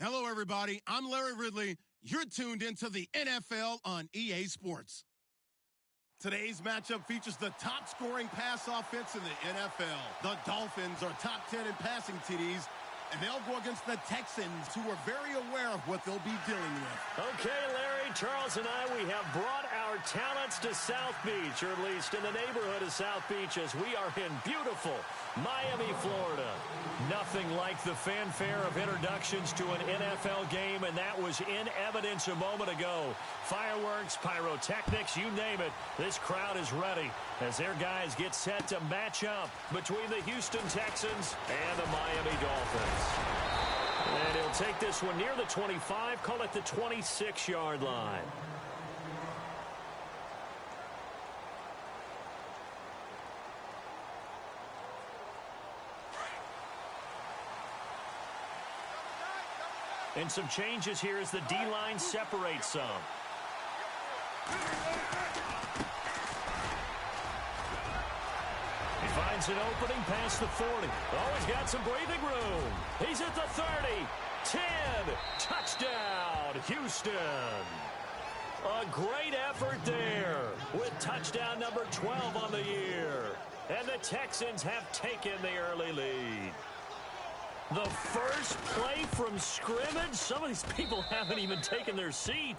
Hello, everybody. I'm Larry Ridley. You're tuned into the NFL on EA Sports. Today's matchup features the top-scoring pass offense in the NFL. The Dolphins are top 10 in passing TDs, and they'll go against the Texans, who are very aware of what they'll be dealing with. Okay, Larry, Charles and I, we have brought our talents to South Beach, or at least in the neighborhood of South Beach, as we are in beautiful Miami, Florida. Nothing like the fanfare of introductions to an NFL game, and that was in evidence a moment ago. Fireworks, pyrotechnics, you name it. This crowd is ready as their guys get set to match up between the Houston Texans and the Miami Dolphins. And he'll take this one near the 25, call it the 26-yard line. And some changes here as the D-line separates some. He finds an opening past the 40. Oh, he's got some breathing room. He's at the 30. 10. Touchdown, Houston. A great effort there with touchdown number 12 on the year. And the Texans have taken the early lead. The first play from scrimmage? Some of these people haven't even taken their seat.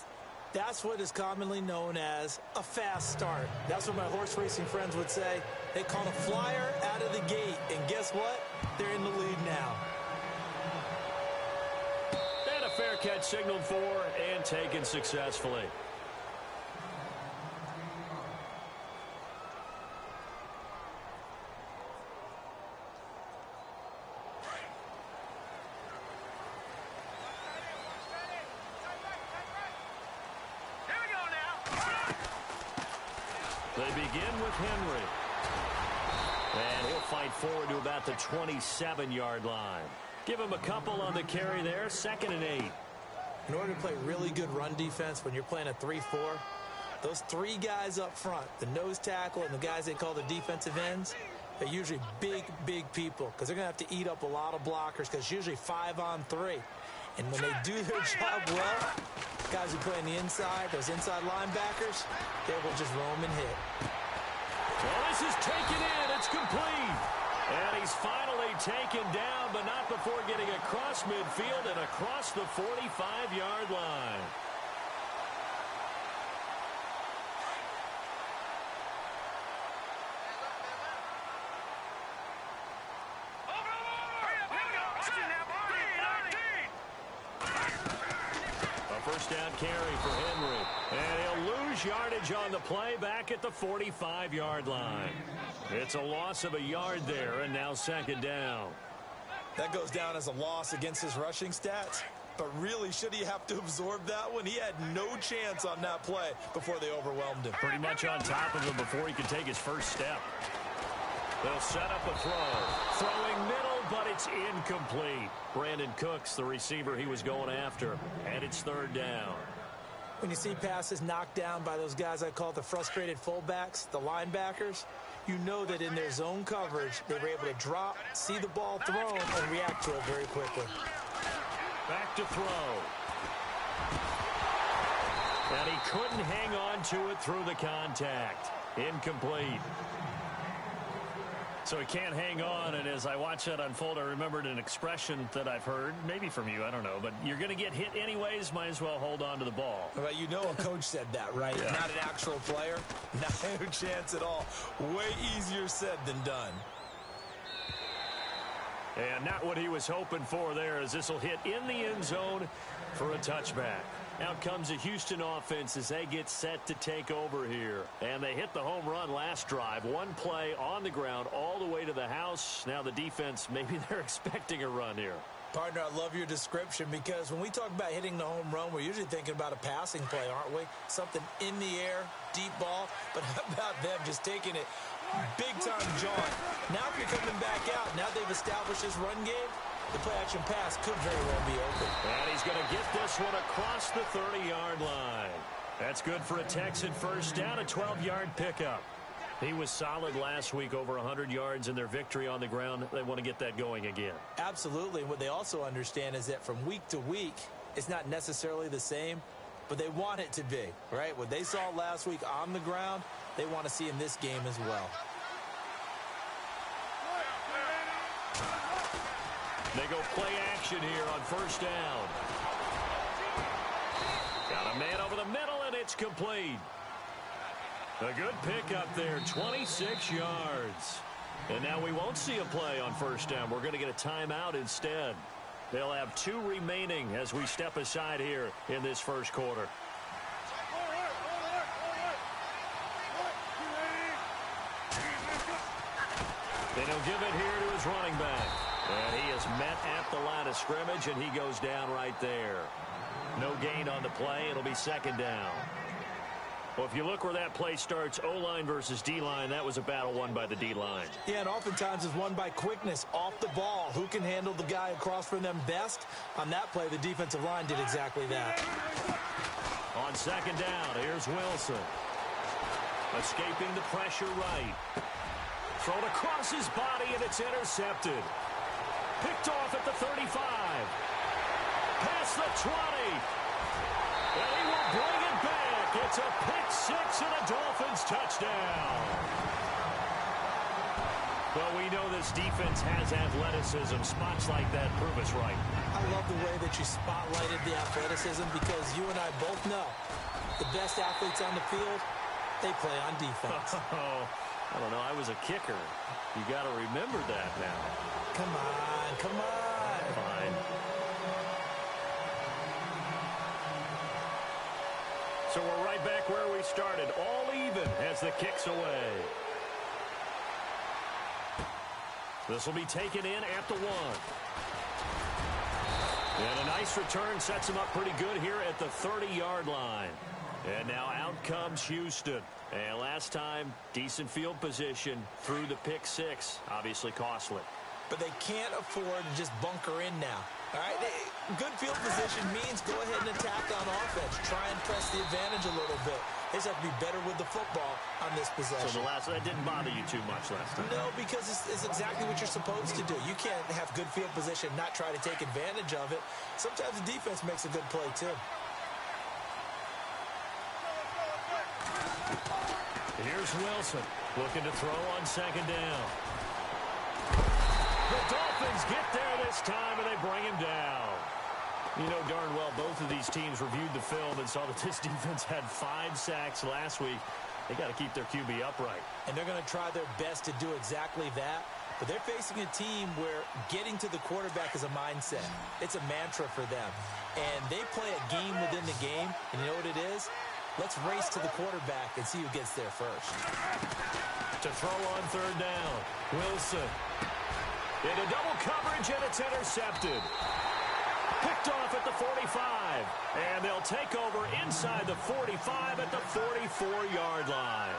That's what is commonly known as a fast start. That's what my horse racing friends would say. They call a flyer out of the gate. And guess what? They're in the lead now. And a fair catch signaled for and taken successfully. They begin with Henry. And he'll fight forward to about the 27-yard line. Give him a couple on the carry there, 2nd and 8. In order to play really good run defense when you're playing a 3-4, those three guys up front, the nose tackle and the guys they call the defensive ends, they're usually big, big people because they're going to have to eat up a lot of blockers because it's usually 5-on-3. And when they do their job well, guys who play on the inside, those inside linebackers, they will just roam and hit. Well, this is taken in. It's complete. And he's finally taken down, but not before getting across midfield and across the 45-yard line. First down carry for Henry. And he'll lose yardage on the play back at the 45-yard line. It's a loss of a yard there, and now 2nd down. That goes down as a loss against his rushing stats. But really, should he have to absorb that one? He had no chance on that play before they overwhelmed him. Pretty much on top of him before he could take his first step. They'll set up a throw. Throwing middle, but it's incomplete. Brandon Cooks, the receiver he was going after. And it's 3rd down. When you see passes knocked down by those guys I call the frustrated fullbacks, the linebackers, you know that in their zone coverage, they were able to drop, see the ball thrown, and react to it very quickly. Back to throw. And he couldn't hang on to it through the contact. Incomplete. So he can't hang on, and as I watch that unfold, I remembered an expression that I've heard, maybe from you, I don't know, but you're going to get hit anyways, might as well hold on to the ball. Well, you know a coach said that, right? Yeah. Not an actual player. No chance at all. Way easier said than done. And not what he was hoping for there, as this will hit in the end zone for a touchback. Out comes the Houston offense as they get set to take over here. And they hit the home run last drive. One play on the ground all the way to the house. Now the defense, maybe they're expecting a run here. Partner, I love your description because when we talk about hitting the home run, we're usually thinking about a passing play, aren't we? Something in the air, deep ball. But how about them just taking it big-time jaunt? Now if you're coming back out, now they've established this run game, the play-action pass could very well be open. And he's going to get this one across the 30-yard line. That's good for a Texan first down, a 12-yard pickup. He was solid last week, over 100 yards in their victory on the ground. They want to get that going again. Absolutely. And what they also understand is that from week to week, it's not necessarily the same, but they want it to be, right? What they saw last week on the ground, they want to see in this game as well. They go play action here on first down. Got a man over the middle, and it's complete. A good pickup there, 26 yards. And now we won't see a play on first down. We're going to get a timeout instead. They'll have 2 remaining as we step aside here in this first quarter. And he'll give it here to his running back. And he is met at the line of scrimmage, and he goes down right there. No gain on the play. It'll be second down. Well, if you look where that play starts, O-line versus D-line, that was a battle won by the D-line. Yeah, and oftentimes it's won by quickness off the ball. Who can handle the guy across from them best? On that play, the defensive line did exactly that. On second down, here's Wilson. Escaping the pressure right. Thrown across his body, and it's intercepted. Picked off at the 35. Past the 20. And he will bring it back. It's a pick six and a Dolphins touchdown. Well, we know this defense has athleticism. Spots like that prove us right. I love the way that you spotlighted the athleticism because you and I both know the best athletes on the field, they play on defense. I don't know. I was a kicker. You got to remember that now. Come on, come on. Fine. So we're right back where we started. All even as the kick's away. This will be taken in at the 1. And a nice return sets him up pretty good here at the 30-yard line. And now out comes Houston. And last time, decent field position through the pick six. Obviously costly. But they can't afford to just bunker in now. All right, good field position means go ahead and attack on offense. Try and press the advantage a little bit. They just have to be better with the football on this possession. So that didn't bother you too much last time? No, because it's exactly what you're supposed to do. You can't have good field position, not try to take advantage of it. Sometimes the defense makes a good play, too. Here's Wilson looking to throw on second down. The Dolphins get there this time, and they bring him down. You know darn well both of these teams reviewed the film and saw that this defense had 5 sacks last week. They got to keep their QB upright. And they're going to try their best to do exactly that. But they're facing a team where getting to the quarterback is a mindset. It's a mantra for them. And they play a game within the game. And you know what it is? Let's race to the quarterback and see who gets there first. To throw on third down, Wilson. Into double coverage, and it's intercepted. Picked off at the 45. And they'll take over inside the 45 at the 44-yard line.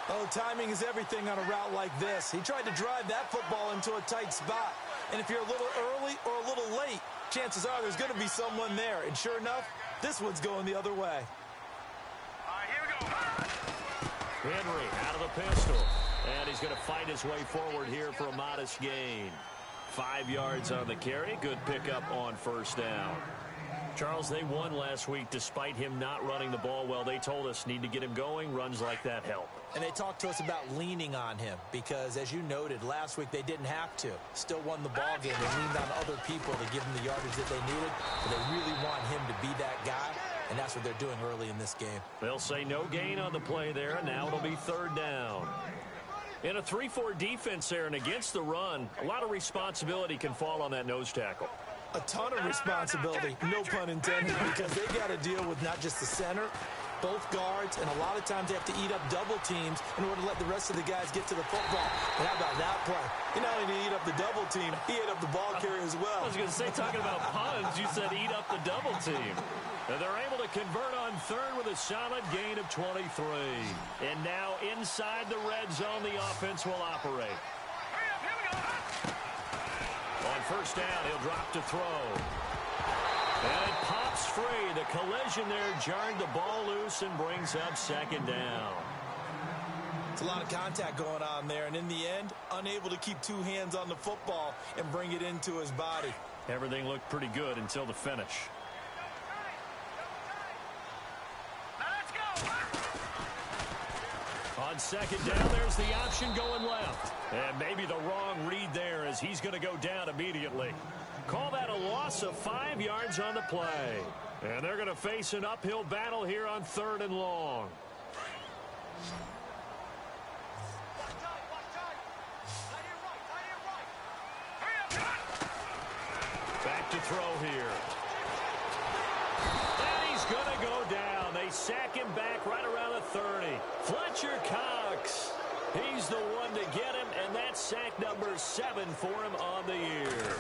Oh, timing is everything on a route like this. He tried to drive that football into a tight spot. And if you're a little early or a little late, chances are there's going to be someone there. And sure enough, this one's going the other way. All right, here we go. Henry out of the pistol. And he's going to fight his way forward here for a modest gain. 5 yards on the carry. Good pickup on first down. Charles, they won last week despite him not running the ball well. They told us need to get him going. Runs like that help. And they talked to us about leaning on him because, as you noted, last week they didn't have to. Still won the ball game. They leaned on other people to give them the yardage that they needed. But they really want him to be that guy, and that's what they're doing early in this game. They'll say no gain on the play there, and now it'll be third down. In a 3-4 defense there and against the run, a lot of responsibility can fall on that nose tackle. A ton of responsibility, no pun intended, because they got to deal with not just the center, both guards, and a lot of times they have to eat up double teams in order to let the rest of the guys get to the football. And how about that play? He not only did he eat up the double team, he ate up the ball carrier as well. I was going to say, talking about puns, you said eat up the double team. And they're able to convert on third with a solid gain of 23. And now inside the red zone, the offense will operate. On first down, he'll drop to throw. And it pops free. The collision there jarred the ball loose and brings up second down. It's a lot of contact going on there, and in the end, unable to keep two hands on the football and bring it into his body. Everything looked pretty good until the finish. On second down, there's the option going left. And maybe the wrong read there as he's going to go down immediately. Call that a loss of 5 yards on the play. And they're going to face an uphill battle here on 3rd and long. Back to throw here. And he's going to go down. They sack him back right around the 30. Fletcher Cox. He's the one to get him, and that's sack number 7 for him on the year.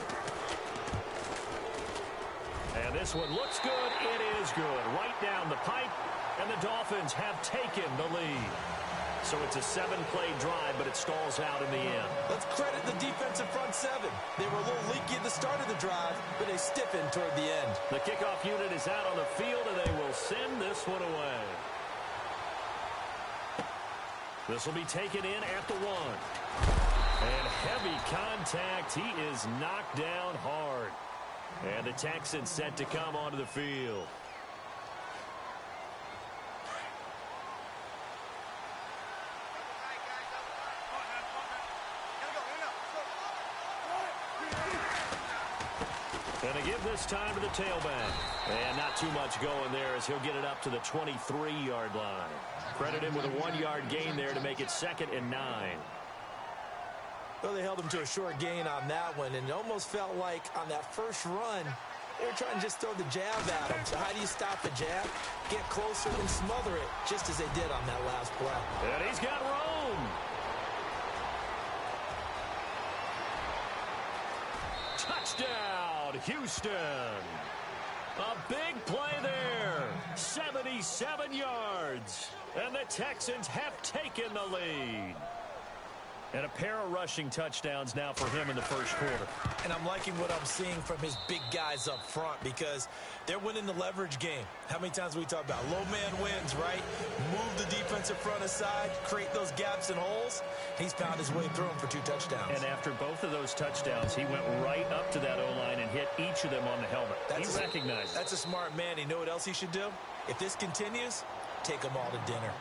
And this one looks good. It is good. Right down the pipe, and the Dolphins have taken the lead. So it's a 7-play drive, but it stalls out in the end. Let's credit the defensive front 7. They were a little leaky at the start of the drive, but they stiffened toward the end. The kickoff unit is out on the field, and they will send this one away. This will be taken in at the 1. And heavy contact. He is knocked down hard. And the Texans set to come onto the field. And they give this time to the tailback. And not too much going there as he'll get it up to the 23-yard line. Credit him with a 1-yard gain there to make it 2nd and 9. Well, they held him to a short gain on that one, and it almost felt like on that first run, they were trying to just throw the jab at him. So how do you stop a jab? Get closer and smother it, just as they did on that last play. And he's got room. Touchdown, Houston. A big play there. 77 yards. And the Texans have taken the lead. And a pair of rushing touchdowns now for him in the first quarter. And I'm liking what I'm seeing from his big guys up front because they're winning the leverage game. How many times we talk about low man wins, right? Move the defensive front aside, create those gaps and holes. He's found his way through them for 2 touchdowns. And after both of those touchdowns, he went right up to that O-line and hit each of them on the helmet. He recognized it. That's a smart man. You know what else he should do? If this continues, take them all to dinner.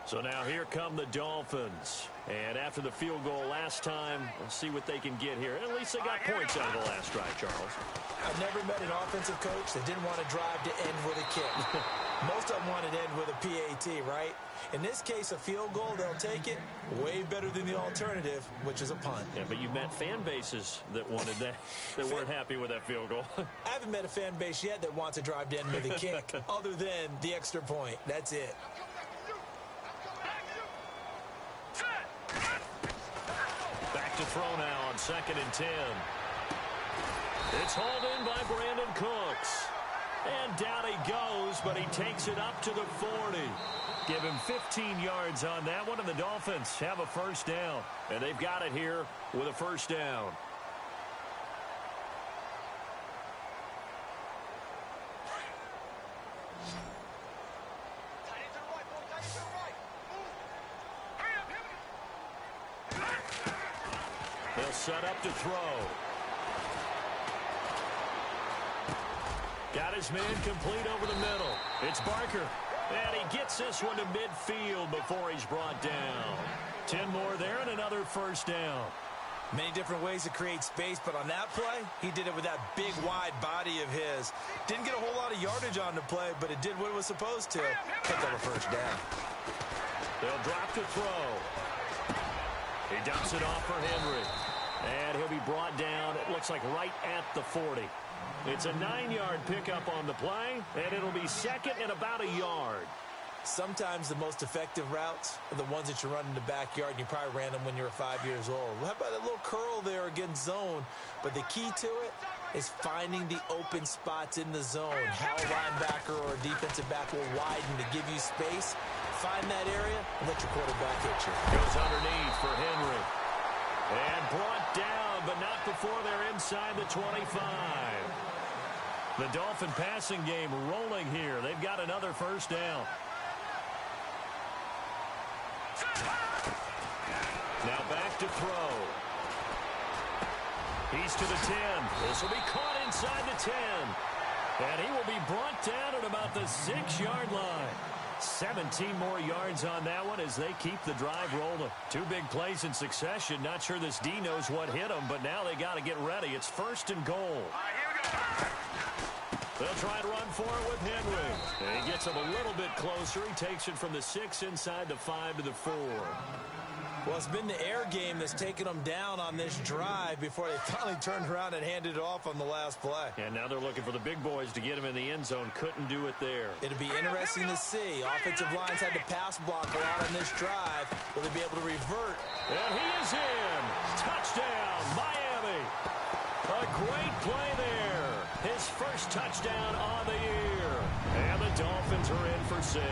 So now here come the Dolphins. And after the field goal last time, we'll see what they can get here. At least they got points out of the last drive, Charles. I've never met an offensive coach that didn't want to drive to end with a kick. Most of them wanted to end with a PAT, right? In this case, a field goal, they'll take it. Way better than the alternative, which is a punt. Yeah, but you've met fan bases that wanted that, that weren't happy with that field goal. I haven't met a fan base yet that wants to drive to end with a kick, other than the extra point. That's it. Back to throw now on 2nd and 10. It's hauled in by Brandon Cooks. And down he goes, but he takes it up to the 40. Give him 15 yards on that one, and the Dolphins have a first down. And they've got it here with a first down. They'll set up to throw. Got his man complete over the middle. It's Barker. And he gets this one to midfield before he's brought down. 10 more there and another first down. Many different ways to create space, but on that play, he did it with that big, wide body of his. Didn't get a whole lot of yardage on the play, but it did what it was supposed to. Picked up a first down. They'll drop to throw. He dumps it off for Henry. And he'll be brought down, it looks like right at the 40. It's a 9-yard pickup on the play, and it'll be 2nd and about a yard. Sometimes the most effective routes are the ones that you run in the backyard, and you probably ran them when you were 5 years old. How about that little curl there against zone? But the key to it is finding the open spots in the zone. How a linebacker or a defensive back will widen to give you space. Find that area and let your quarterback hit you. Goes underneath for Henry. And brought down, but not before they're inside the 25. The Dolphin passing game rolling here. They've got another first down. Now back to throw. He's to the 10. This will be caught inside the 10. And he will be brought down at about the 6-yard line. 17 more yards on that one as they keep the drive rolling. Two big plays in succession. Not sure this D knows what hit him, but now they got to get ready. It's 1st and goal. Here we go. They'll try and run for it with Henry. And he gets him a little bit closer. He takes it from the 6 inside the 5 to the 4. Well, it's been the air game that's taken them down on this drive before they finally turned around and handed it off on the last play. And now they're looking for the big boys to get him in the end zone. Couldn't do it there. It'll be interesting to see. Offensive lines had to pass block a lot on this drive. Will they be able to revert? And he is in. Touchdown, Miami. A great play there. His first touchdown on the year. And the Dolphins are in for 6.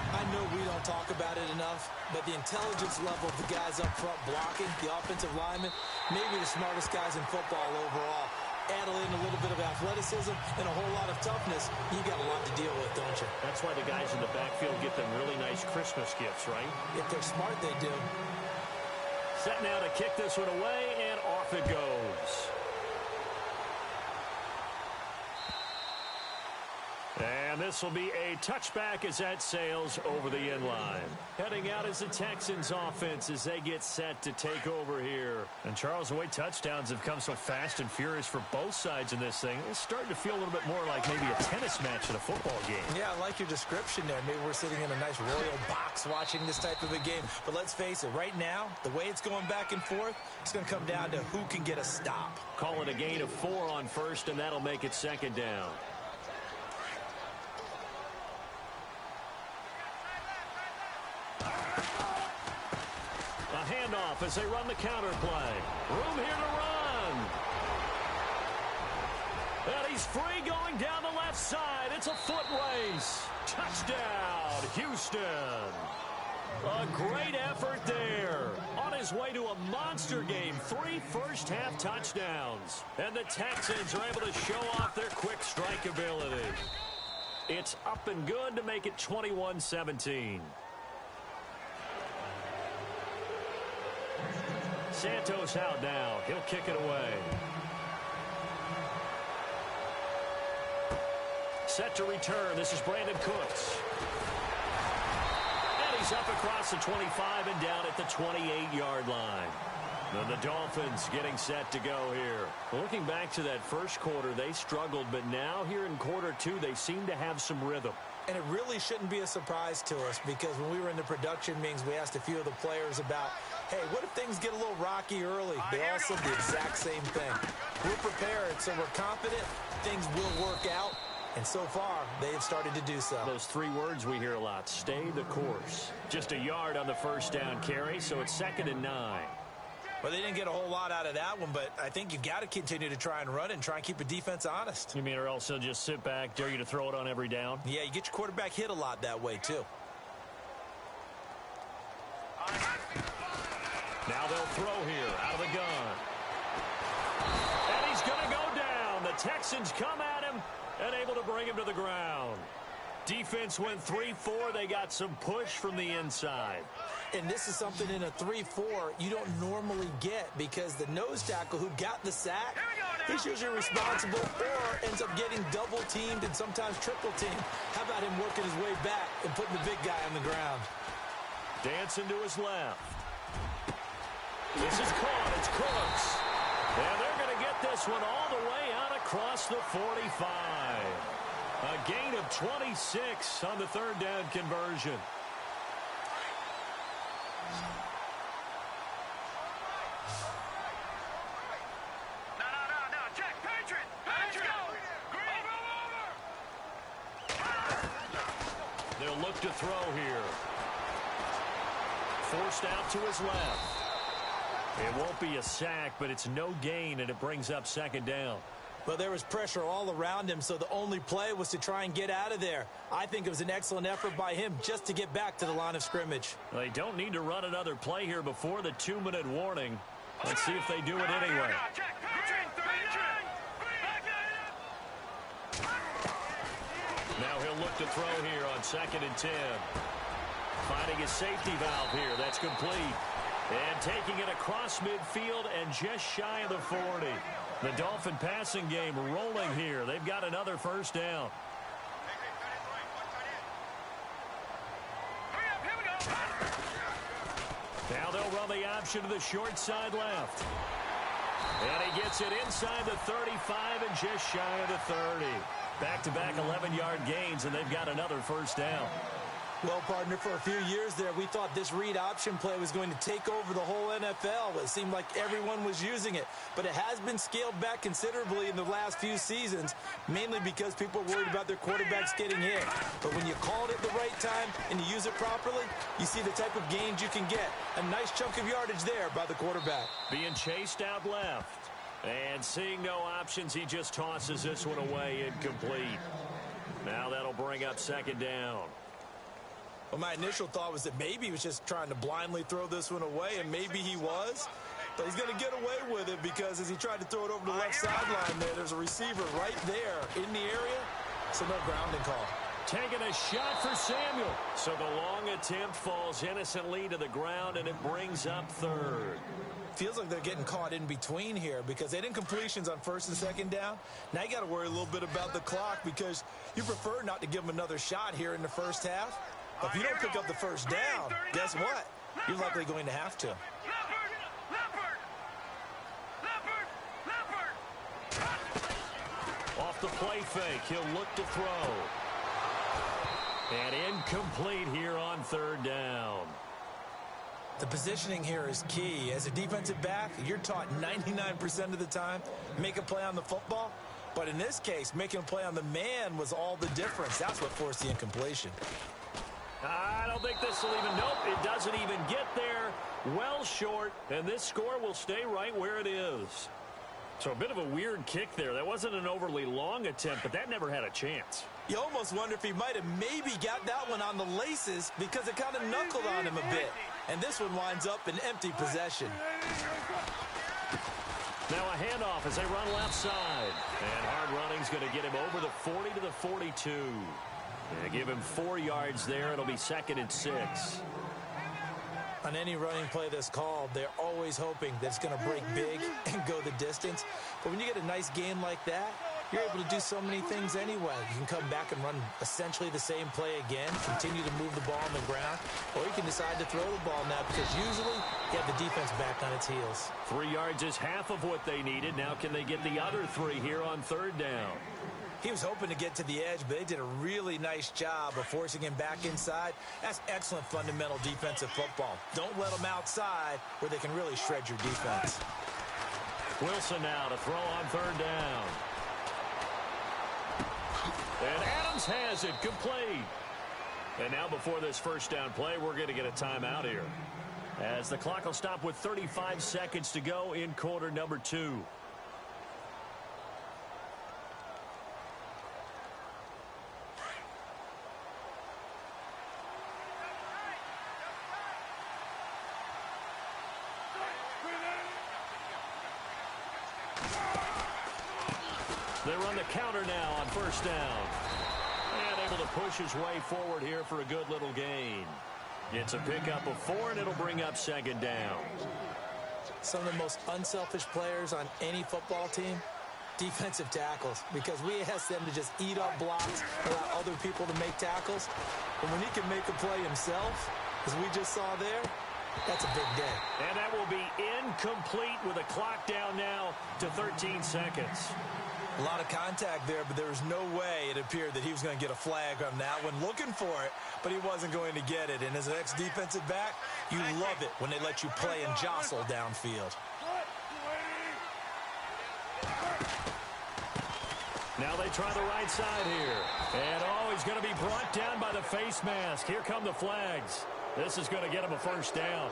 I know we don't talk about it enough, but the intelligence level of the guys up front blocking, the offensive linemen, maybe the smartest guys in football overall. Add in a little bit of athleticism and a whole lot of toughness, you got a lot to deal with, don't you? That's why the guys in the backfield get them really nice Christmas gifts, right? If they're smart, they do. Set now to kick this one away, and off it goes. And this will be a touchback as that sails over the end line. Heading out is the Texans offense as they get set to take over here. And Charles, the way touchdowns have come so fast and furious for both sides in this thing, it's starting to feel a little bit more like maybe a tennis match in a football game. Yeah, I like your description there. Maybe we're sitting in a nice royal box watching this type of a game. But let's face it, right now, the way it's going back and forth, it's going to come down to who can get a stop. Call it a gain of 4 on first, and that'll make it 2nd down. A handoff as they run the counter play. Room here to run. And he's free going down the left side. It's a foot race. Touchdown, Houston. A great effort there. On his way to a monster game. 3 first-half touchdowns. And the Texans are able to show off their quick strike ability. It's up and good to make it 21-17. Santos out now. He'll kick it away. Set to return. This is Brandon Cooks. And he's up across the 25 and down at the 28-yard line. And the Dolphins getting set to go here. Looking back to that first quarter, they struggled, but now here in quarter 2, they seem to have some rhythm. And it really shouldn't be a surprise to us because when we were in the production meetings, we asked a few of the players about, hey, what if things get a little rocky early? They all said the exact same thing. We're prepared, so we're confident things will work out. And so far, they have started to do so. Those 3 words we hear a lot, stay the course. Just a yard on the first down carry, so it's 2nd and 9. Well, they didn't get a whole lot out of that one, but I think you've got to continue to try and run and try and keep a defense honest. You mean or else they'll just sit back, dare you to throw it on every down? Yeah, you get your quarterback hit a lot that way, too. Now they'll throw here out of the gun. And he's going to go down. The Texans come at him and able to bring him to the ground. Defense went 3-4. They got some push from the inside. And this is something in a 3-4 you don't normally get because the nose tackle who got the sack, he's usually responsible or ends up getting double-teamed and sometimes triple-teamed. How about him working his way back and putting the big guy on the ground? Dancing to his left. This is caught. It's Cooks. And they're going to get this one all the way out across the 45. A gain of 26 on the 3rd down conversion. No, check. Patriot. They'll look to throw here. Forced out to his left. It won't be a sack, but it's no gain, and it brings up 2nd down. Well, there was pressure all around him, so the only play was to try and get out of there. I think it was an excellent effort by him just to get back to the line of scrimmage. They don't need to run another play here before the 2-minute warning. Let's see if they do it anyway. Now he'll look to throw here on 2nd and 10. Finding his safety valve here. That's complete. And taking it across midfield and just shy of the 40. The Dolphin passing game rolling here. They've got another first down. Now they'll run the option to the short side left. And he gets it inside the 35 and just shy of the 30. Back-to-back 11-yard gains, and they've got another first down. Well, partner, for a few years there, we thought this read option play was going to take over the whole NFL. It seemed like everyone was using it. But it has been scaled back considerably in the last few seasons, mainly because people are worried about their quarterbacks getting hit. But when you call it at the right time and you use it properly, you see the type of gains you can get. A nice chunk of yardage there by the quarterback. Being chased out left. And seeing no options, he just tosses this one away incomplete. Now that'll bring up 2nd down. Well, my initial thought was that maybe he was just trying to blindly throw this one away, and maybe he was. But he's going to get away with it because as he tried to throw it over the left sideline there's a receiver right there in the area, so no grounding call. Taking a shot for Samuel. So the long attempt falls innocently to the ground, and it brings up 3rd. Feels like they're getting caught in between here because they didn't completions on 1st and 2nd down. Now you got to worry a little bit about the clock because you prefer not to give them another shot here in the first half. But if you don't pick up the first down, guess what? You're likely going to have to. Off the play fake, he'll look to throw. And incomplete here on 3rd down. The positioning here is key. As a defensive back, you're taught 99% of the time, make a play on the football. But in this case, making a play on the man was all the difference. That's what forced the incompletion. I don't think this will even, nope, it doesn't even get there. Well short, and this score will stay right where it is. So a bit of a weird kick there. That wasn't an overly long attempt, but that never had a chance. You almost wonder if he might have maybe got that one on the laces because it kind of knuckled on him a bit. And this one winds up in empty possession. Now a handoff as they run left side. And hard running's going to get him over the 40 to the 42. They give him 4 yards there. It'll be 2nd and 6. On any running play that's called, they're always hoping that it's going to break big and go the distance. But when you get a nice gain like that, you're able to do so many things anyway. You can come back and run essentially the same play again, continue to move the ball on the ground, or you can decide to throw the ball now because usually you have the defense back on its heels. 3 yards is half of what they needed. Now can they get the other 3 here on 3rd down? He was hoping to get to the edge, but they did a really nice job of forcing him back inside. That's excellent fundamental defensive football. Don't let them outside where they can really shred your defense. Wilson now to throw on 3rd down. And Adams has it complete. And now before this first down play, we're going to get a timeout here, as the clock will stop with 35 seconds to go in quarter number 2. They run the counter now on 1st down. And able to push his way forward here for a good little gain. It's a pickup of 4, and it'll bring up 2nd down. Some of the most unselfish players on any football team, defensive tackles, because we ask them to just eat up blocks, allow other people to make tackles. But when he can make a play himself, as we just saw there, that's a big day. And that will be incomplete with a clock down now to 13 seconds. A lot of contact there, but there was no way it appeared that he was going to get a flag on that one. Looking for it, but he wasn't going to get it. And as an ex-defensive back, you love it when they let you play and jostle downfield. Now they try the right side here. And, oh, he's going to be brought down by the face mask. Here come the flags. This is going to get him a first down.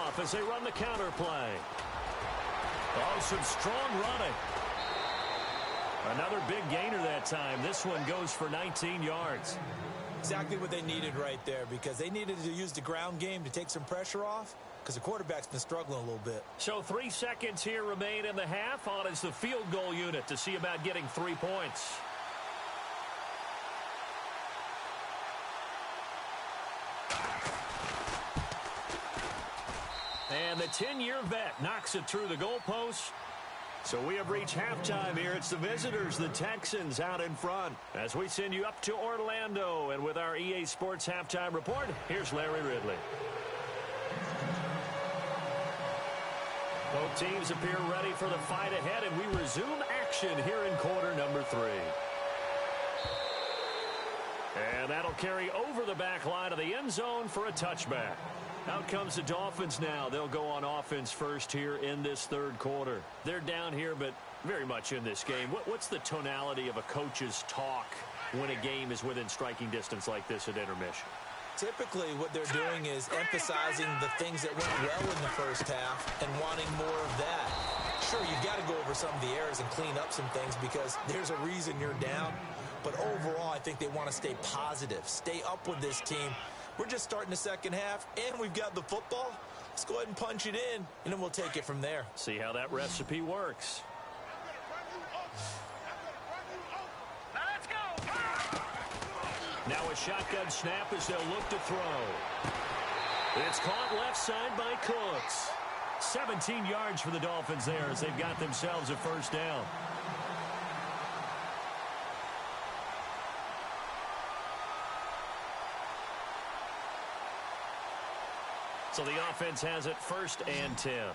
off as they run the counter play. Oh, some strong running. Another big gainer that time. This one goes for 19 yards. Exactly what they needed right there, because they needed to use the ground game to take some pressure off, because the quarterback's been struggling a little bit. So 3 seconds here remain in the half. On is the field goal unit to see about getting 3 points. And the 10-year vet knocks it through the goalpost. So we have reached halftime here. It's the visitors, the Texans, out in front. As we send you up to Orlando, and with our EA Sports halftime report, here's Larry Ridley. Both teams appear ready for the fight ahead, and we resume action here in quarter number 3. And that'll carry over the back line of the end zone for a touchback. Out comes the Dolphins now. They'll go on offense first here in this third quarter. They're down here, but very much in this game. What's the tonality of a coach's talk when a game is within striking distance like this at intermission? Typically, what they're doing is emphasizing the things that went well in the first half and wanting more of that. Sure, you've got to go over some of the errors and clean up some things because there's a reason you're down. But overall, I think they want to stay positive, stay up with this team. We're just starting the second half, and we've got the football. Let's go ahead and punch it in, and then we'll take it from there. See how that recipe works. Now let's go. Now a shotgun snap as they'll look to throw. It's caught left side by Cooks. 17 yards for the Dolphins there as they've got themselves a first down. So the offense has it first and 10. Leopard!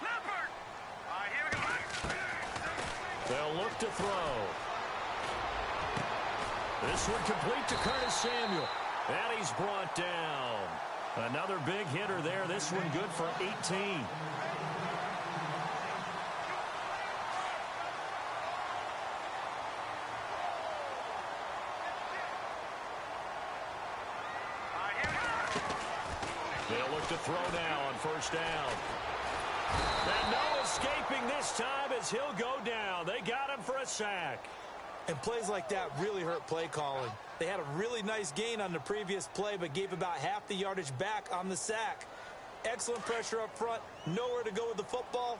Leopard! All right, here we go. They'll look to throw. This one complete to Curtis Samuel. And he's brought down. Another big hitter there. This one good for 18. They'll look to throw now on first down. And no escaping this time as he'll go down. They got him for a sack. And plays like that really hurt play calling. They had a really nice gain on the previous play, but gave about half the yardage back on the sack. Excellent pressure up front. Nowhere to go with the football.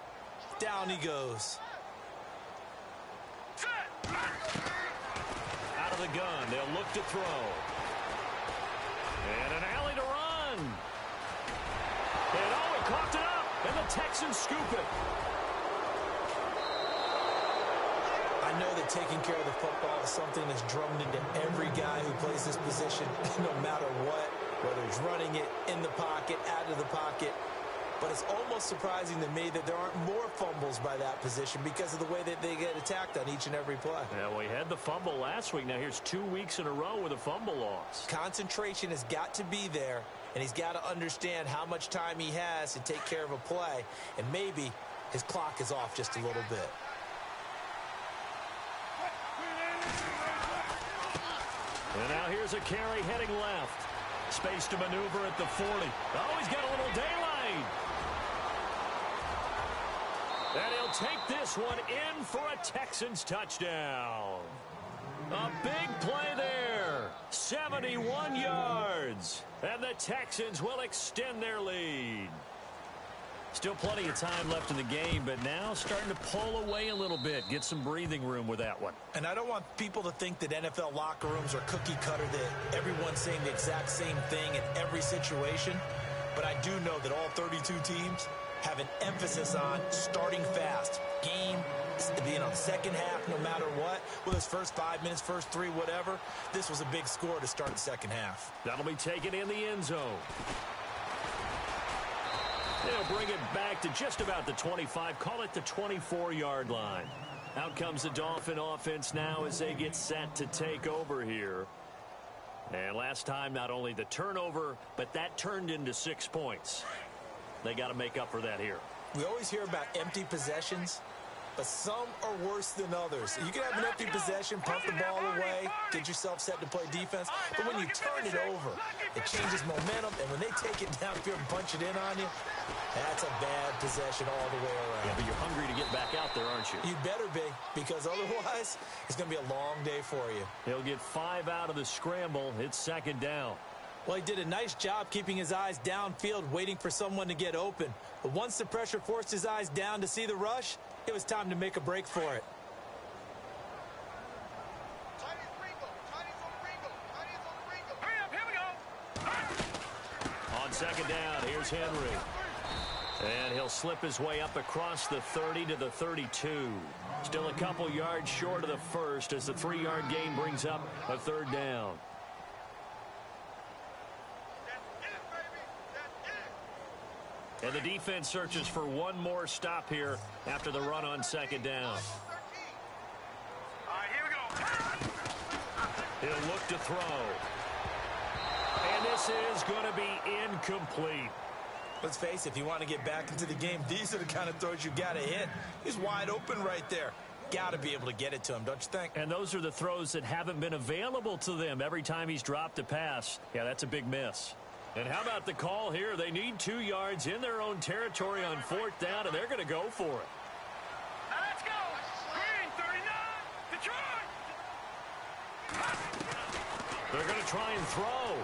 Down he goes. Out of the gun, they'll look to throw. And an alley to run. And oh, he coughed it up. And the Texans scoop it. I know that taking care of the football is something that's drummed into every guy who plays this position, no matter what, whether he's running it, in the pocket, out of the pocket. But it's almost surprising to me that there aren't more fumbles by that position because of the way that they get attacked on each and every play. Yeah, we had the fumble last week. Now here's 2 weeks in a row with a fumble loss. Concentration has got to be there, and he's got to understand how much time he has to take care of a play, and maybe his clock is off just a little bit. And now here's a carry heading left. Space to maneuver at the 40. Oh, he's got a little daylight. And he'll take this one in for a Texans touchdown. A big play there. 71 yards. And the Texans will extend their lead. Still plenty of time left in the game, but now starting to pull away a little bit. Get some breathing room with that one. And I don't want people to think that NFL locker rooms are cookie cutter, that everyone's saying the exact same thing in every situation. But I do know that all 32 teams have an emphasis on starting fast. Game, the second half, no matter what. Whether it's first 5 minutes, first 3, whatever. This was a big score to start the second half. That'll be taken in the end zone. They'll bring it back to just about the 25. Call it the 24-yard line. Out comes the Dolphin offense now as they get set to take over here. And last time, not only the turnover, but that turned into 6 points. They got to make up for that here. We always hear about empty possessions. but some are worse than others. You can have an empty possession, pump the ball away, get yourself set to play defense, but when you turn it over, it changes momentum, and when they take it downfield and punch it in on you, that's a bad possession all the way around. Yeah, but you're hungry to get back out there, aren't you? You'd better be, because otherwise, it's going to be a long day for you. He'll get 5 out of the scramble. It's second down. Well, he did a nice job keeping his eyes downfield, waiting for someone to get open. But once the pressure forced his eyes down to see the rush, it was time to make a break for it. On second down, here's Henry. And he'll slip his way up across the 30 to the 32. Still a couple yards short of the first as the 3-yard gain brings up a third down. And the defense searches for one more stop here after the run on second down. All right, here we go. He'll look to throw. And this is going to be incomplete. Let's face it, if you want to get back into the game, these are the kind of throws you got to hit. He's wide open right there. Got to be able to get it to him, don't you think? And those are the throws that haven't been available to them every time he's dropped a pass. Yeah, that's a big miss. And how about the call here? They need 2 yards in their own territory on 4th down, and they're going to go for it. Now let's go. Green, 39, Detroit. They're going to try and throw.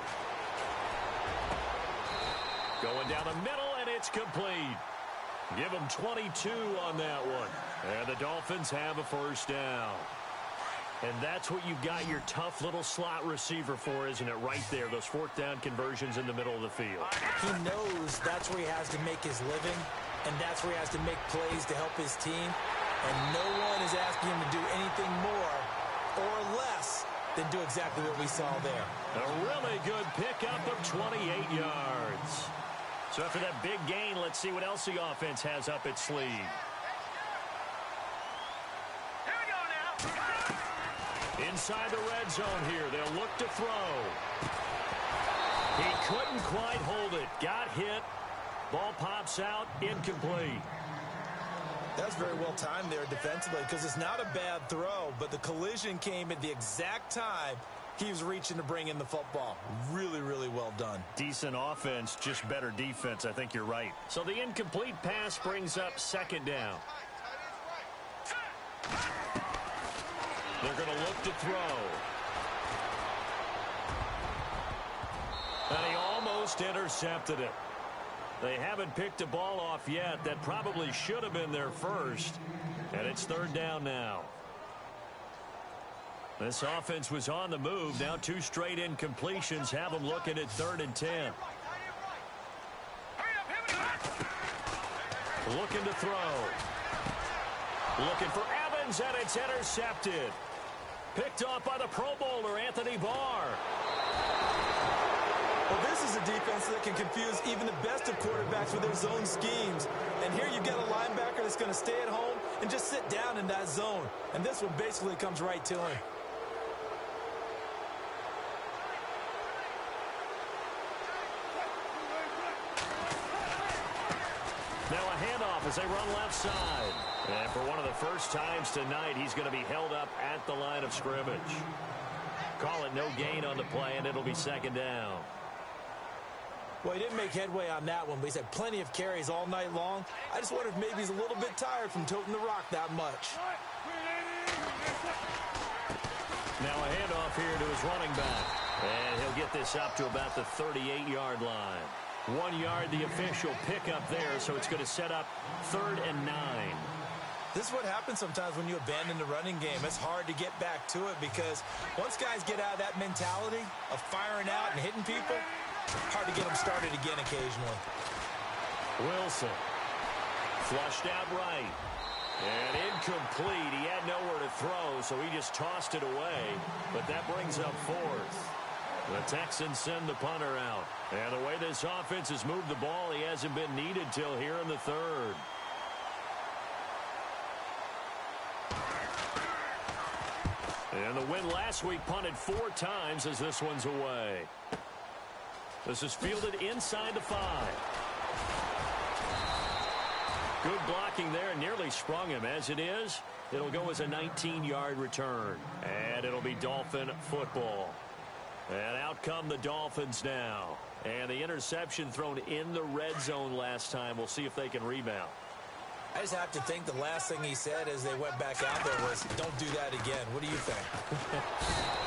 Going down the middle, and it's complete. Give them 22 on that one. And the Dolphins have a first down. And that's what you've got your tough little slot receiver for, isn't it? Right there, those 4th down conversions in the middle of the field. He knows that's where he has to make his living, and that's where he has to make plays to help his team. And no one is asking him to do anything more or less than do exactly what we saw there. A really good pickup of 28 yards. So after that big gain, let's see what else the offense has up its sleeve. Here we go now. Inside the red zone here, they'll look to throw. He couldn't quite hold it. Got hit. Ball pops out, incomplete. That's very well timed there defensively because it's not a bad throw, but the collision came at the exact time he was reaching to bring in the football. Really, really well done. Decent offense, just better defense. I think you're right. So the incomplete pass brings up second down. They're going to look to throw. And he almost intercepted it. They haven't picked a ball off yet. That probably should have been their first. And it's third down now. This offense was on the move. Now 2 straight incompletions have them looking at 3rd and 10. Looking to throw. Looking for Evans, and it's intercepted. Picked off by the Pro Bowler, Anthony Barr. Well, this is a defense that can confuse even the best of quarterbacks with their zone schemes. And here you've got a linebacker that's going to stay at home and just sit down in that zone. And this one basically comes right to him. Now a handoff as they run left side. And for one of the first times tonight, he's going to be held up at the line of scrimmage. Call it no gain on the play, and it'll be second down. Well, he didn't make headway on that one, but he's had plenty of carries all night long. I just wonder if maybe he's a little bit tired from toting the rock that much. Now a handoff here to his running back. And he'll get this up to about the 38-yard line. 1 yard, the official pickup there, so it's going to set up 3rd and 9. This is what happens sometimes when you abandon the running game. It's hard to get back to it because once guys get out of that mentality of firing out and hitting people, hard to get them started again occasionally. Wilson flushed out right. And incomplete. He had nowhere to throw, so he just tossed it away. But that brings up 4th. The Texans send the punter out. And the way this offense has moved the ball, he hasn't been needed till here in the 3rd. And the win last week punted 4 times as this one's away. This is fielded inside the 5. Good blocking there, and nearly sprung him. As it is, it'll go as a 19-yard return. And it'll be Dolphin football. And out come the Dolphins now. And the interception thrown in the red zone last time. We'll see if they can rebound. I just have to think the last thing he said as they went back out there was, don't do that again. What do you think?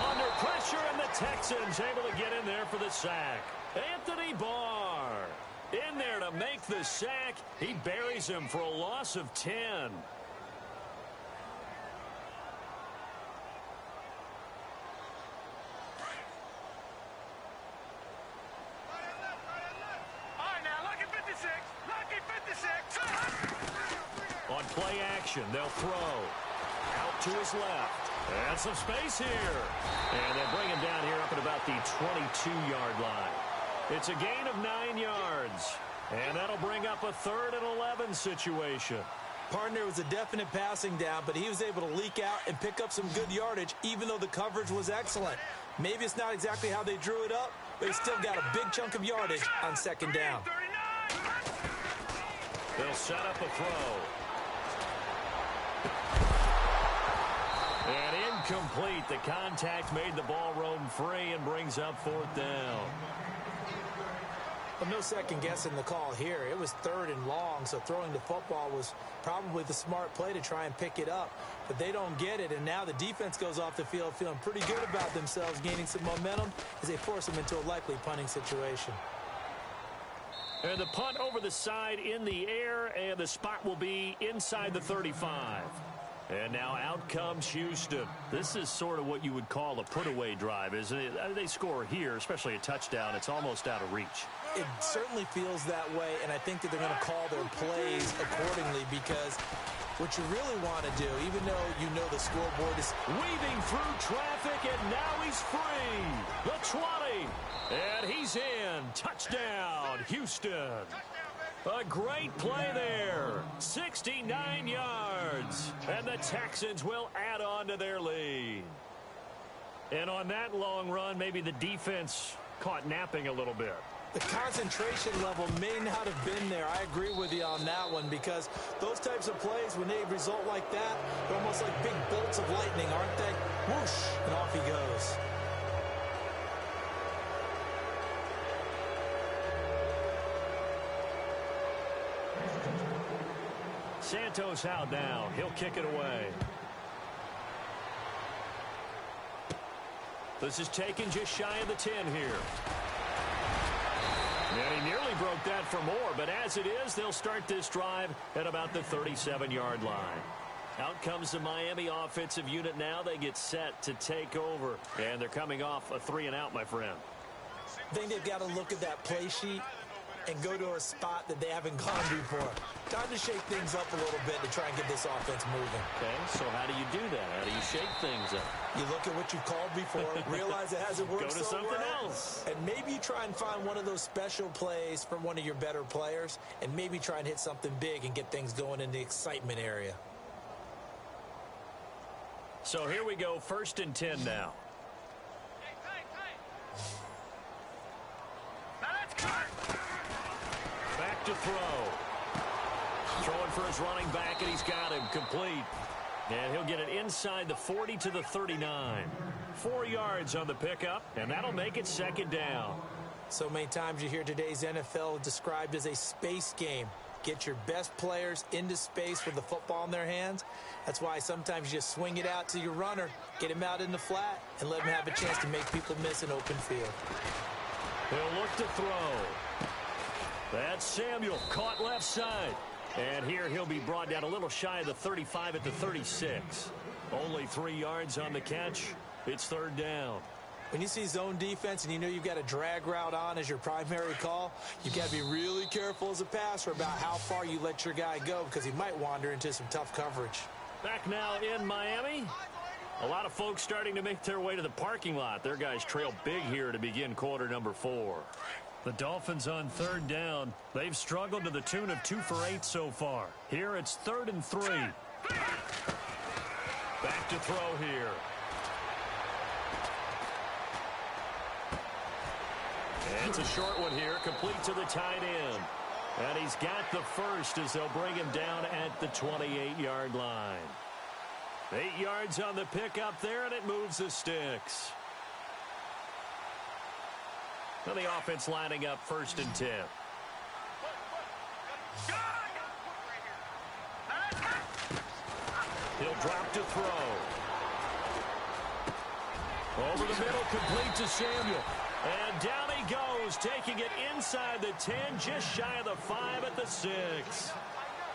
Under pressure, and the Texans able to get in there for the sack. Anthony Barr in there to make the sack. He buries him for a loss of 10. On play action, they'll throw. Out to his left. And some space here. And they'll bring him down here up at about the 22-yard line. It's a gain of 9 yards. And that'll bring up a 3rd and 11 situation. Partner, was a definite passing down, but he was able to leak out and pick up some good yardage, even though the coverage was excellent. Maybe it's not exactly how they drew it up, but he still got a big chunk of yardage on 2nd down. They'll set up a throw. And incomplete. The contact made the ball roam free and brings up 4th down. Well, no second guessing the call here. It was 3rd and long, so throwing the football was probably the smart play to try and pick it up. But they don't get it, and now the defense goes off the field feeling pretty good about themselves, gaining some momentum as they force them into a likely punting situation. And the punt over the side in the air, and the spot will be inside the 35. And now out comes Houston. This is sort of what you would call a put-away drive, isn't it? They score here, especially a touchdown. It's almost out of reach. It certainly feels that way, and I think that they're going to call their plays accordingly, because what you really want to do, even though you know the scoreboard is weaving through traffic, and now he's free. The 20, and he's in. Touchdown, Houston. A great play there. 69 yards. And the Texans will add on to their lead. And on that long run, maybe the defense caught napping a little bit. The concentration level may not have been there. I agree with you on that one, because those types of plays, when they result like that, they're almost like big bolts of lightning, aren't they? Whoosh, and off he goes. Santos out now. He'll kick it away. This is taken just shy of the 10 here. And he nearly broke that for more, but as it is, they'll start this drive at about the 37-yard line. Out comes the Miami offensive unit now. They get set to take over, and they're coming off a 3-and-out, my friend. I think they've got to look at that play sheet and go to a spot that they haven't gone before. Time to shake things up a little bit to try and get this offense moving. Okay, so how do you do that? How do you shake things up? You look at what you've called before, realize it hasn't worked so well. Go to something else. And maybe you try and find one of those special plays from one of your better players, and maybe try and hit something big and get things going in the excitement area. So here we go, 1st and 10 now. Back to throw. Throwing for his running back, and he's got him complete. And he'll get it inside the 40 to the 39. 4 yards on the pickup, and that'll make it 2nd down. So many times you hear today's NFL described as a space game. Get your best players into space with the football in their hands. That's why sometimes you just swing it out to your runner, get him out in the flat, and let him have a chance to make people miss an open field. He'll look to throw. That's Samuel, caught left side. And here he'll be brought down a little shy of the 35 at the 36. Only 3 yards on the catch. It's 3rd down. When you see zone defense and you know you've got a drag route on as your primary call, you've got to be really careful as a passer about how far you let your guy go, because he might wander into some tough coverage. Back now in Miami. A lot of folks starting to make their way to the parking lot. Their guys trail big here to begin quarter number 4. The Dolphins on 3rd down. They've struggled to the tune of 2 for 8 so far. Here it's 3rd and 3. Back to throw here. And it's a short one here, complete to the tight end. And he's got the first as they'll bring him down at the 28-yard line. 8 yards on the pickup there, and it moves the sticks. Now the offense lining up 1st and 10. He'll drop to throw. Over the middle, complete to Samuel. And down he goes, taking it inside the 10, just shy of the 5 at the 6.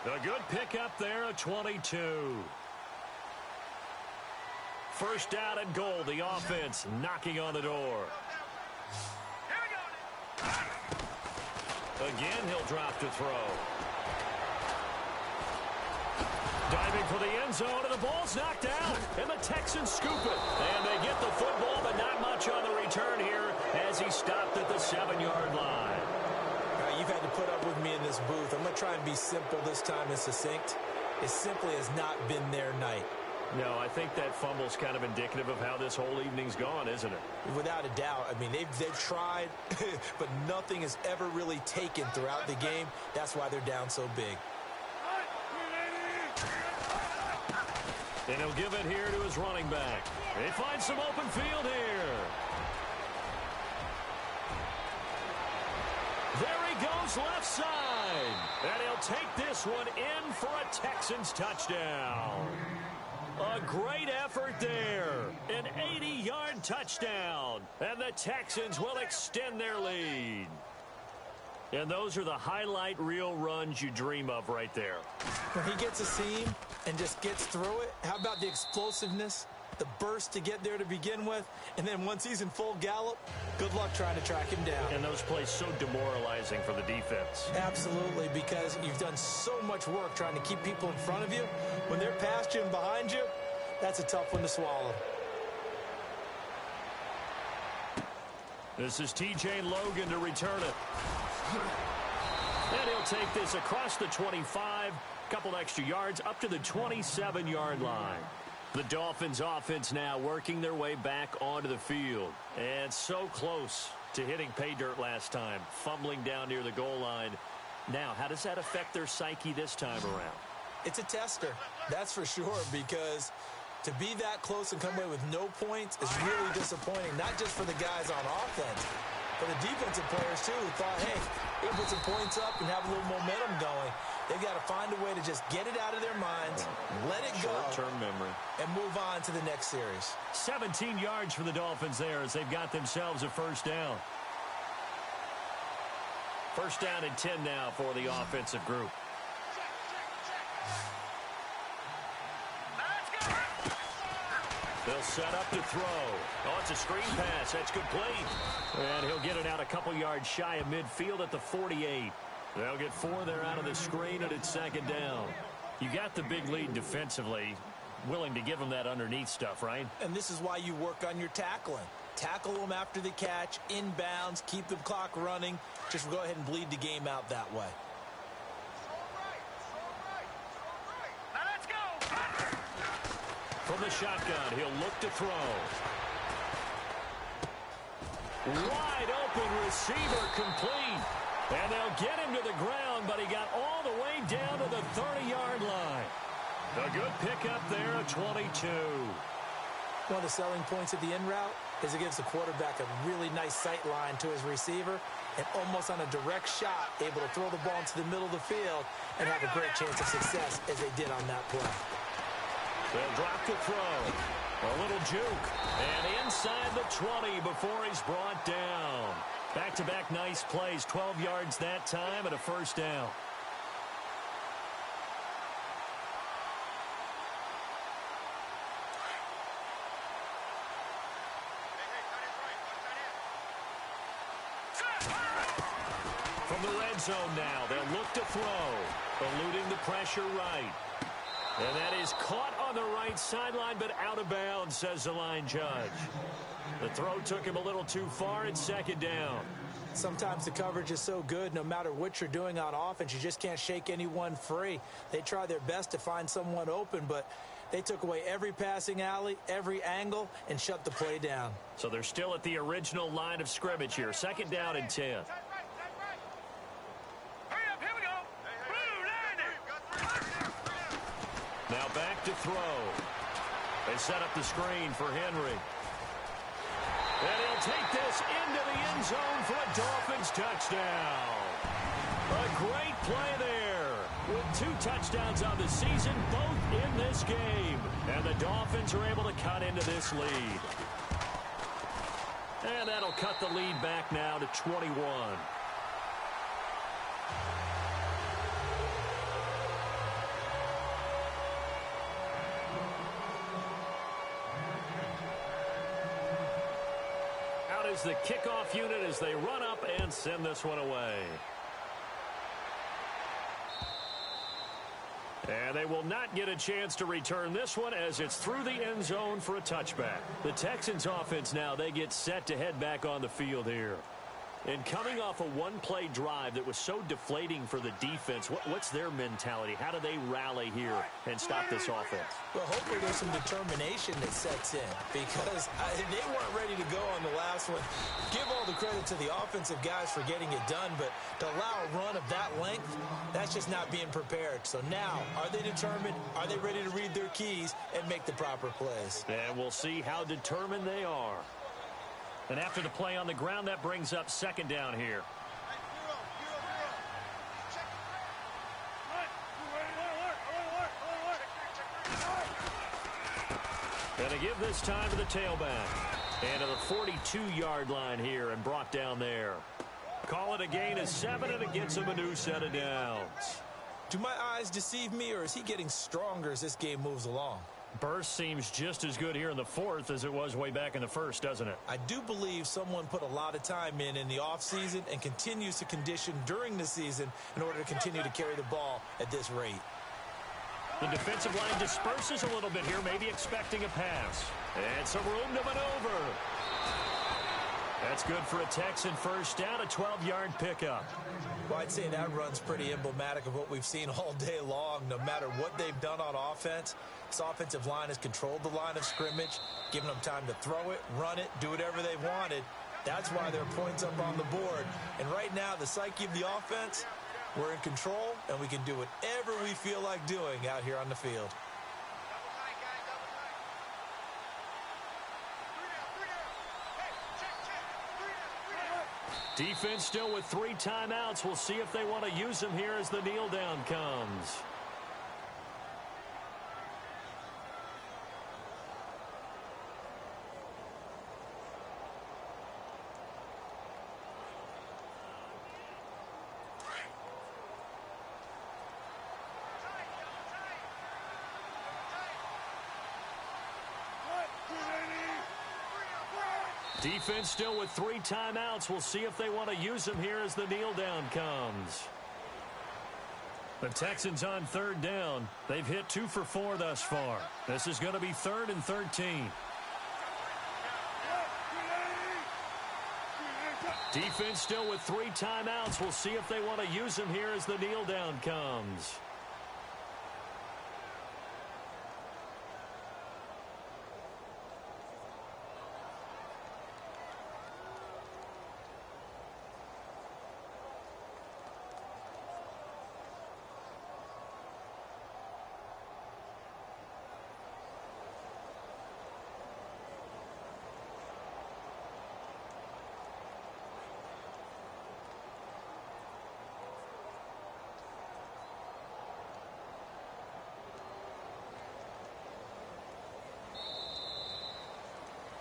A good pickup there, a 22. First down and goal, the offense knocking on the door. Again, he'll drop to throw. Diving for the end zone, and the ball's knocked out. And the Texans scoop it. And they get the football, but not much on the return here as he stopped at the 7-yard line. You've had to put up with me in this booth. I'm going to try and be simple this time and succinct. It simply has not been their night. No, I think that fumble's kind of indicative of how this whole evening's gone, isn't it? Without a doubt. I mean, they've tried, but nothing has ever really taken throughout the game. That's why they're down so big. And he'll give it here to his running back. They find some open field here. There he goes left side. And he'll take this one in for a Texans touchdown. A great effort there. An 80-yard touchdown. And the Texans will extend their lead. And those are the highlight reel runs you dream of right there. When he gets a seam and just gets through it, how about the explosiveness, the burst to get there to begin with, and then once he's in full gallop, good luck trying to track him down. And those plays so demoralizing for the defense. Absolutely, because you've done so much work trying to keep people in front of you. When they're past you and behind you, that's a tough one to swallow. This is T.J. Logan to return it. And he'll take this across the 25, couple extra yards up to the 27-yard line. The Dolphins offense now working their way back onto the field. And so close to hitting pay dirt last time, fumbling down near the goal line. Now, how does that affect their psyche this time around? It's a tester, that's for sure, because to be that close and come away with no points is really disappointing, not just for the guys on offense, but the defensive players, too, who thought, hey, we can put some points up and have a little momentum going. They've got to find a way to just get it out of their minds, let it go, short-term memory, and move on to the next series. 17 yards for the Dolphins there as they've got themselves a first down. First down and 10 now for the offensive group. They'll set up to throw. Oh, it's a screen pass. That's complete. And he'll get it out a couple yards shy of midfield at the 48. They'll get 4 there out of the screen, and it's second down. You got the big lead defensively. Willing to give them that underneath stuff, right? And this is why you work on your tackling. Tackle them after the catch, inbounds, keep the clock running. Just go ahead and bleed the game out that way. From the shotgun, he'll look to throw. Wide open receiver complete. And they'll get him to the ground, but he got all the way down to the 30-yard line. A good pickup there, a 22. One of the selling points of the in route is it gives the quarterback a really nice sight line to his receiver and almost on a direct shot able to throw the ball into the middle of the field and have a great chance of success as they did on that play. They'll drop to throw. A little juke. And inside the 20 before he's brought down. Back-to-back nice plays. 12 yards that time and a first down. From the red zone now, they'll look to throw. Eluding the pressure right. And that is caught on the right sideline, but out of bounds, says the line judge. The throw took him a little too far. It's second down. Sometimes the coverage is so good, no matter what you're doing on offense, you just can't shake anyone free. They try their best to find someone open, but they took away every passing alley, every angle, and shut the play down. So they're still at the original line of scrimmage here. Second down and 10. Hurry up, back to throw. They set up the screen for Henry. And he'll take this into the end zone for a Dolphins touchdown. A great play there. With 2 touchdowns on the season, both in this game. And the Dolphins are able to cut into this lead. And that'll cut the lead back now to 21. Out is the kickoff unit as they run up and send this one away. And they will not get a chance to return this one as it's through the end zone for a touchback. The Texans offense now, they get set to head back on the field here. And coming off a one-play drive that was so deflating for the defense, what's their mentality? How do they rally here and stop this offense? Well, hopefully there's some determination that sets in because they weren't ready to go on the last one. Give all the credit to the offensive guys for getting it done, but to allow a run of that length, that's just not being prepared. So now, are they determined? Are they ready to read their keys and make the proper plays? And we'll see how determined they are. And after the play on the ground, that brings up second down here. And to give this time to the tailback. And to the 42-yard line here and brought down there. Call it a gain of 7, and it gets him a new set of downs. Do my eyes deceive me, or is he getting stronger as this game moves along? Burst seems just as good here in the fourth as it was way back in the first, doesn't it? I do believe someone put a lot of time in the offseason and continues to condition during the season in order to continue to carry the ball at this rate. The defensive line disperses a little bit here, maybe expecting a pass. And some room to maneuver. That's good for a Texan first down, a 12-yard pickup. Well, I'd say that run's pretty emblematic of what we've seen all day long. No matter what they've done on offense, this offensive line has controlled the line of scrimmage, given them time to throw it, run it, do whatever they wanted. That's why there are points up on the board. And right now, the psyche of the offense, we're in control, and we can do whatever we feel like doing out here on the field. Defense still with 3 timeouts. We'll see if they want to use them here as the kneel down comes. Defense still with 3 timeouts. We'll see if they want to use them here as the kneel down comes. The Texans on third down. They've hit 2 for 4 thus far. This is going to be 3rd and 13. Defense still with 3 timeouts. We'll see if they want to use them here as the kneel down comes.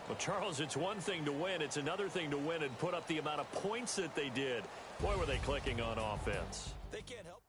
Well, Charles, it's one thing to win. It's another thing to win and put up the amount of points that they did. Boy, were they clicking on offense. They can't help.